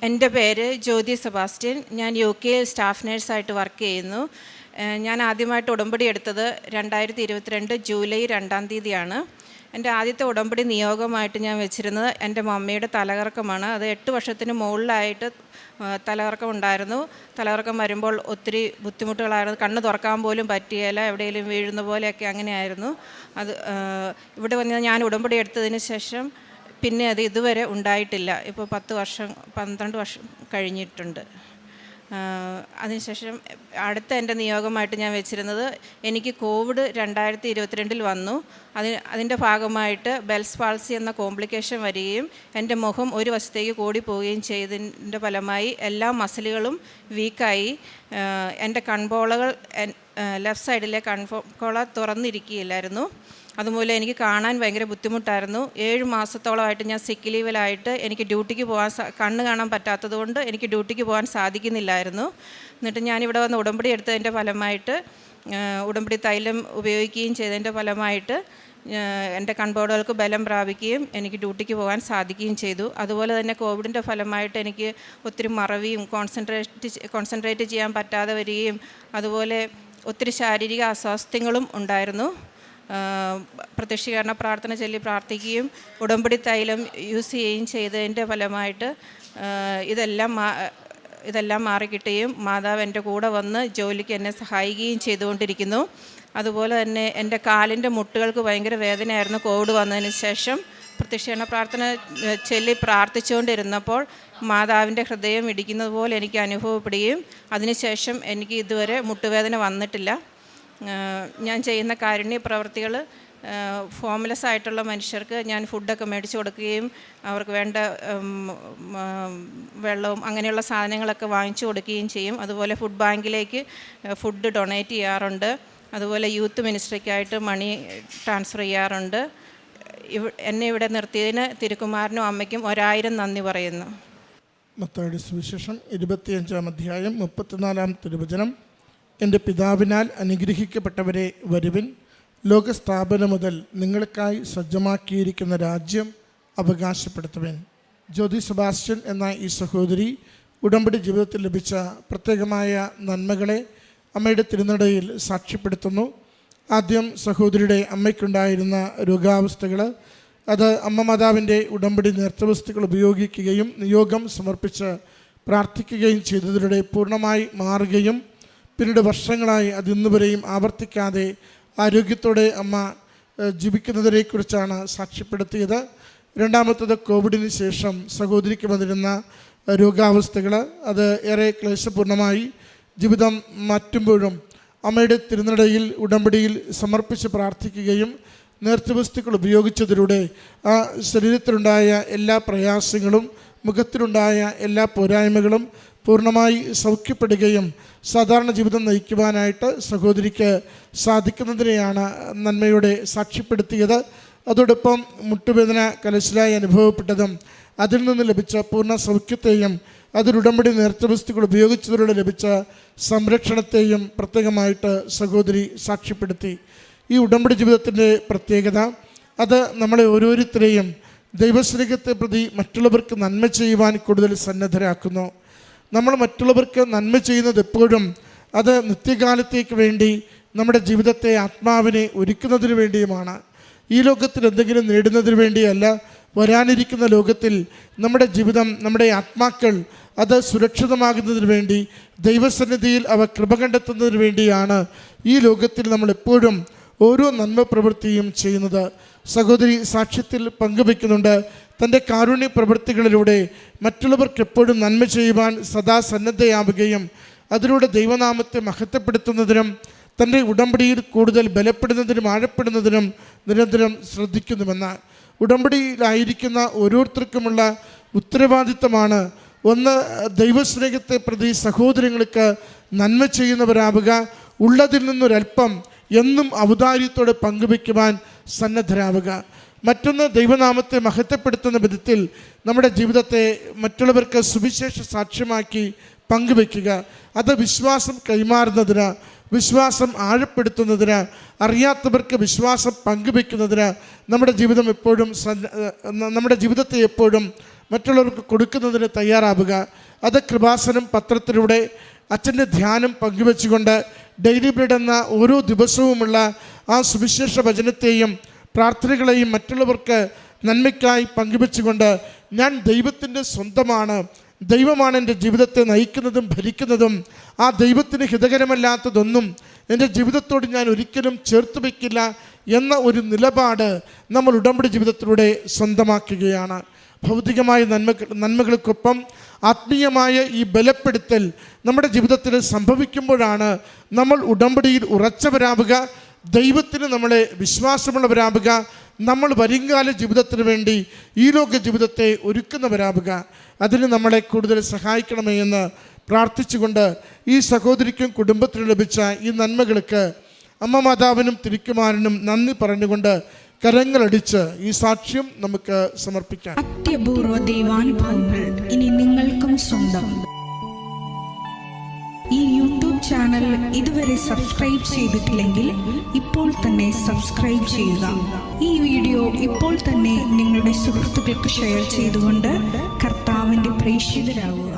എൻ്റെ പേര് ജ്യോതി സെബാസ്റ്റ്യൻ. ഞാൻ UK സ്റ്റാഫ് നേഴ്സായിട്ട് വർക്ക് ചെയ്യുന്നു. ഞാൻ ആദ്യമായിട്ട് ഉടമ്പടി എടുത്തത് 2022 ജൂലൈ 2-ാം തീയതിയാണ്. എൻ്റെ ആദ്യത്തെ ഉടമ്പടി നിയോഗമായിട്ട് ഞാൻ വെച്ചിരുന്നത് എൻ്റെ മമ്മിയുടെ തലകറക്കമാണ്. അത് 8 വർഷത്തിന് മുകളിലായിട്ട് തലകറക്കം ഉണ്ടായിരുന്നു. തലകറക്കം വരുമ്പോൾ ഒത്തിരി ബുദ്ധിമുട്ടുകളായിരുന്നു. കണ്ണ് തുറക്കാൻ പോലും പറ്റിയില്ല, എവിടെയെങ്കിലും വീഴുന്ന പോലെയൊക്കെ അങ്ങനെയായിരുന്നു. അത് ഇവിടെ വന്ന് ഞാൻ ഉടമ്പടി എടുത്തതിന് ശേഷം പിന്നെ അത് ഇതുവരെ ഉണ്ടായിട്ടില്ല. ഇപ്പോൾ 12 വർഷം കഴിഞ്ഞിട്ടുണ്ട്. അതിനുശേഷം അടുത്ത എൻ്റെ നിയോഗമായിട്ട് ഞാൻ വെച്ചിരുന്നത്, എനിക്ക് കോവിഡ് 2022 വന്നു. അതിൻ്റെ ഭാഗമായിട്ട് ബെൽസ് പാൾസി എന്ന കോംപ്ലിക്കേഷൻ വരികയും എൻ്റെ മുഖം ഒരു വശത്തേക്ക് കൂടിപ്പോവുകയും ചെയ്തതിൻ്റെ ഫലമായി എല്ലാ മസിലുകളും വീക്കായി. എൻ്റെ കൺപോളകൾ ലെഫ്റ്റ് സൈഡിലെ കൺപോള തുറന്നിരിക്കുകയില്ലായിരുന്നു. അതുമൂലം എനിക്ക് കാണാൻ ഭയങ്കര ബുദ്ധിമുട്ടായിരുന്നു. 7 മാസത്തോളമായിട്ട് ഞാൻ സിക്ക് ലീവിലായിട്ട് എനിക്ക് ഡ്യൂട്ടിക്ക് പോകാൻ കണ്ണ് കാണാൻ പറ്റാത്തത് കൊണ്ട് എനിക്ക് ഡ്യൂട്ടിക്ക് പോകാൻ സാധിക്കുന്നില്ലായിരുന്നു. എന്നിട്ട് ഞാനിവിടെ വന്ന് ഉടമ്പടി എടുത്തതിൻ്റെ ഫലമായിട്ട്, ഉടമ്പടി തൈലം ഉപയോഗിക്കുകയും ചെയ്തതിൻ്റെ ഫലമായിട്ട് എൻ്റെ കൺപോളകൾക്ക് ബലം പ്രാപിക്കുകയും എനിക്ക് ഡ്യൂട്ടിക്ക് പോകാൻ സാധിക്കുകയും ചെയ്തു. അതുപോലെ തന്നെ കോവിഡിൻ്റെ ഫലമായിട്ട് എനിക്ക് ഒത്തിരി മറവിയും കോൺസെൻട്രേറ്റ് ചെയ്യാൻ പറ്റാതെ വരികയും അതുപോലെ ഒത്തിരി ശാരീരിക അസ്വാസ്ഥ്യങ്ങളും ഉണ്ടായിരുന്നു. പ്രത്യക്ഷീകരണ പ്രാർത്ഥന ചൊല്ലി പ്രാർത്ഥിക്കുകയും ഉടമ്പടി തൈലം യൂസ് ചെയ്യുകയും ചെയ്തതിൻ്റെ ഫലമായിട്ട് ഇതെല്ലാം മാറിക്കിട്ടുകയും മാതാവ് എൻ്റെ കൂടെ വന്ന് ജോലിക്ക് എന്നെ സഹായിക്കുകയും ചെയ്തുകൊണ്ടിരിക്കുന്നു. അതുപോലെ തന്നെ എൻ്റെ കാലിൻ്റെ മുട്ടുകൾക്ക് ഭയങ്കര വേദനയായിരുന്നു. കോവിഡ് വന്നതിന് ശേഷം പ്രത്യക്ഷീകരണ പ്രാർത്ഥന ചൊല്ലി പ്രാർത്ഥിച്ചുകൊണ്ടിരുന്നപ്പോൾ മാതാവിൻ്റെ ഹൃദയം ഇടിക്കുന്നത് പോലെ എനിക്ക് അനുഭവപ്പെടുകയും അതിനുശേഷം എനിക്ക് ഇതുവരെ മുട്ടുവേദന വന്നിട്ടില്ല. ഞാൻ ചെയ്യുന്ന കാരുണ്യ പ്രവൃത്തികൾ, ഹോംലെസ് ആയിട്ടുള്ള മനുഷ്യർക്ക് ഞാൻ ഫുഡൊക്കെ മേടിച്ച് കൊടുക്കുകയും അവർക്ക് വേണ്ട വെള്ളവും അങ്ങനെയുള്ള സാധനങ്ങളൊക്കെ വാങ്ങിച്ചു കൊടുക്കുകയും ചെയ്യും. അതുപോലെ ഫുഡ് ബാങ്കിലേക്ക് ഫുഡ് ഡൊണേറ്റ് ചെയ്യാറുണ്ട്. അതുപോലെ യൂത്ത് മിനിസ്ട്രിക്കായിട്ട് മണി ട്രാൻസ്ഫർ ചെയ്യാറുണ്ട്. എന്നെ ഇവിടെ നിർത്തിയതിന് തിരുക്കുമാരനും അമ്മയ്ക്കും 1000 നന്ദി പറയുന്നു. മത്തായിയുടെ സുവിശേഷം 25-ാം അധ്യായം 34-ാം തിരുവചനം. എൻ്റെ പിതാവിനാൽ അനുഗ്രഹിക്കപ്പെട്ടവരെ വരുവിൻ, ലോകസ്ഥാപനം മുതൽ നിങ്ങൾക്കായി സജ്ജമാക്കിയിരിക്കുന്ന രാജ്യം അവകാശപ്പെടുത്തുവിൻ. ജ്യോതി സെബാസ്റ്റ്യൻ എന്ന ഈ സഹോദരി ഉടമ്പടി ജീവിതത്തിൽ ലഭിച്ച പ്രത്യേകമായ നന്മകളെ അമ്മയുടെ തിരുനടയിൽ സാക്ഷ്യപ്പെടുത്തുന്നു. ആദ്യം സഹോദരിയുടെ അമ്മയ്ക്കുണ്ടായിരുന്ന രോഗാവസ്ഥകൾ, അത് അമ്മ മാതാവിൻ്റെ ഉടമ്പടി നേർച്ചവസ്തുക്കൾ ഉപയോഗിക്കുകയും നിയോഗം സമർപ്പിച്ച് പ്രാർത്ഥിക്കുകയും ചെയ്തതിലൂടെ പൂർണ്ണമായി മാറുകയും പിന്നീട് വർഷങ്ങളായി അത് ഇന്നുവരെയും ആവർത്തിക്കാതെ ആരോഗ്യത്തോടെ അമ്മ ജീവിക്കുന്നതിനെക്കുറിച്ചാണ് സാക്ഷ്യപ്പെടുത്തിയത്. രണ്ടാമത്തത് കോവിഡിന് ശേഷം സഹോദരിക്ക് വന്നിരുന്ന രോഗാവസ്ഥകൾ, അത് ഏറെ ക്ലേശപൂർണ്ണമായി ജീവിതം മാറ്റുമ്പോഴും അമ്മയുടെ തിരുനടയിൽ ഉടമ്പടിയിൽ സമർപ്പിച്ച് പ്രാർത്ഥിക്കുകയും നേർച്ചവസ്തുക്കൾ ഉപയോഗിച്ചതിലൂടെ ആ ശരീരത്തിലുണ്ടായ എല്ലാ പ്രയാസങ്ങളും മുഖത്തിലുണ്ടായ എല്ലാ പോരായ്മകളും പൂർണ്ണമായി സൗഖ്യപ്പെടുകയും സാധാരണ ജീവിതം നയിക്കുവാനായിട്ട് സഹോദരിക്ക് സാധിക്കുന്നതിനെയാണ് നന്മയോടെ സാക്ഷ്യപ്പെടുത്തിയത്. അതോടൊപ്പം മുട്ടുവേദന കലശലായി അനുഭവപ്പെട്ടതും അതിൽ നിന്ന് ലഭിച്ച പൂർണ്ണ സൗഖ്യത്തെയും അതിലുടമ്പടി നേർച്ചവസ്തുക്കൾ ഉപയോഗിച്ചതിലൂടെ ലഭിച്ച സംരക്ഷണത്തെയും പ്രത്യേകമായിട്ട് സഹോദരി സാക്ഷ്യപ്പെടുത്തി. ഈ ഉടമ്പടി ജീവിതത്തിൻ്റെ പ്രത്യേകത, അത് നമ്മളെ ഓരോരുത്തരെയും ദൈവസ്നേഹത്തെ പ്രതി മറ്റുള്ളവർക്ക് നന്മ ചെയ്യുവാൻ കൂടുതൽ സന്നദ്ധരാക്കുന്നു. നമ്മൾ മറ്റുള്ളവർക്ക് നന്മ ചെയ്യുന്നത് എപ്പോഴും അത് നിത്യകാലത്തേക്ക് വേണ്ടി നമ്മുടെ ജീവിതത്തെ, ആത്മാവിനെ ഒരുക്കുന്നതിന് വേണ്ടിയുമാണ്. ഈ ലോകത്തിൽ എന്തെങ്കിലും നേടുന്നതിന് വേണ്ടിയല്ല. വരാനിരിക്കുന്ന ലോകത്തിൽ നമ്മുടെ ജീവിതം, നമ്മുടെ ആത്മാക്കൾ അത് സുരക്ഷിതമാകുന്നതിന് വേണ്ടി, ദൈവസന്നിധിയിൽ അവ കൃപ കണ്ടെത്തുന്നതിന് വേണ്ടിയാണ് ഈ ലോകത്തിൽ നമ്മളെപ്പോഴും ഓരോ നന്മ പ്രവൃത്തിയും ചെയ്യുന്നത്. സഹോദരി സാക്ഷ്യത്തിൽ പങ്കുവെക്കുന്നുണ്ട്, തൻ്റെ കാരുണ്യ പ്രവൃത്തികളിലൂടെ മറ്റുള്ളവർക്ക് എപ്പോഴും നന്മ ചെയ്യുവാൻ സദാ സന്നദ്ധയാവുകയും അതിലൂടെ ദൈവനാമത്തെ മഹത്വപ്പെടുത്തുന്നതിനും തൻ്റെ ഉടമ്പടിയിൽ കൂടുതൽ ബലപ്പെടുന്നതിനും ആഴപ്പെടുന്നതിനും നിരന്തരം ശ്രദ്ധിക്കുന്നുവെന്ന്. ഉടമ്പടിയിലായിരിക്കുന്ന ഓരോരുത്തർക്കുമുള്ള ഉത്തരവാദിത്തമാണ്, ഒന്ന്, ദൈവസ്നേഹത്തെ പ്രതി സഹോദരങ്ങൾക്ക് നന്മ ചെയ്യുന്നവരാവുക, ഉള്ളതിൽ നിന്നൊരൽപ്പം എന്നും ഔദാര്യത്തോടെ പങ്കുവയ്ക്കുവാൻ സന്നദ്ധരാവുക. മറ്റൊന്ന്, ദൈവനാമത്തെ മഹത്വപ്പെടുത്തുന്ന വിധത്തിൽ നമ്മുടെ ജീവിതത്തെ മറ്റുള്ളവർക്ക് സുവിശേഷ സാക്ഷ്യമാക്കി പങ്കുവയ്ക്കുക. അത് വിശ്വാസം കൈമാറുന്നതിന്, വിശ്വാസം ആഴപ്പെടുത്തുന്നതിന്, അറിയാത്തവർക്ക് വിശ്വാസം പങ്കുവയ്ക്കുന്നതിന് നമ്മുടെ ജീവിതത്തെ എപ്പോഴും മറ്റുള്ളവർക്ക് കൊടുക്കുന്നതിന് തയ്യാറാവുക. അത് കൃപാസനം പത്രത്തിലൂടെ അച്ഛൻ്റെ ധ്യാനം പങ്കുവെച്ചുകൊണ്ട് ഡെയിലി ബ്രെഡ് എന്ന ഓരോ ദിവസവുമുള്ള ആ സുവിശേഷ വചനത്തെയും പ്രാർത്ഥനകളെയും മറ്റുള്ളവർക്ക് നന്മയ്ക്കായി പങ്കുവെച്ചുകൊണ്ട് ഞാൻ ദൈവത്തിൻ്റെ സ്വന്തമാണ്, ദൈവമാണ് എൻ്റെ ജീവിതത്തെ നയിക്കുന്നതും ഭരിക്കുന്നതും, ആ ദൈവത്തിന് ഹിതകരമല്ലാത്തതൊന്നും എൻ്റെ ജീവിതത്തോട് ഞാൻ ഒരിക്കലും ചേർത്ത് വയ്ക്കില്ല എന്ന ഒരു നിലപാട് നമ്മൾ ഉടമ്പടി ജീവിതത്തിലൂടെ സ്വന്തമാക്കുകയാണ്. ഭൗതികമായ നന്മകൾക്കൊപ്പം ആത്മീയമായ ഈ ബലപ്പെടുത്തൽ നമ്മുടെ ജീവിതത്തിൽ സംഭവിക്കുമ്പോഴാണ് നമ്മൾ ഉടമ്പടിയിൽ ഉറച്ചവരാവുക, ദൈവത്തിന് നമ്മളെ വിശ്വാസമുള്ളവരാവുക, നമ്മൾ വരുംകാല ജീവിതത്തിന് വേണ്ടി ഈ ലോക ജീവിതത്തെ ഒരുക്കുന്നവരാവുക. അതിന് നമ്മളെ കൂടുതൽ സഹായിക്കണമേ എന്ന് പ്രാർത്ഥിച്ചുകൊണ്ട് ഈ സഹോദരിക്കും കുടുംബത്തിനും ലഭിച്ച ഈ നന്മകൾക്ക് അമ്മ മാതാവിനും തിരുക്കുമാരനും നന്ദി പറഞ്ഞുകൊണ്ട് കരങ്ങളടിച്ച് ഈ സാക്ഷ്യം നമുക്ക് സമർപ്പിക്കാം. അത്യപൂർവ ദൈവാനുഭവങ്ങൾ ഇനി നിങ്ങൾക്കും സ്വന്തം. ഈ യൂട്യൂബ് ചാനൽ ഇതുവരെ സബ്സ്ക്രൈബ് ചെയ്തിട്ടില്ലെങ്കിൽ ഇപ്പോൾ തന്നെ സബ്സ്ക്രൈബ് ചെയ്യുക. ഈ വീഡിയോ ഇപ്പോൾ തന്നെ നിങ്ങളുടെ സുഹൃത്തുക്കൾക്ക് ഷെയർ ചെയ്തുകൊണ്ട് കർത്താവിൻ്റെ പ്രേക്ഷിതരാകുക.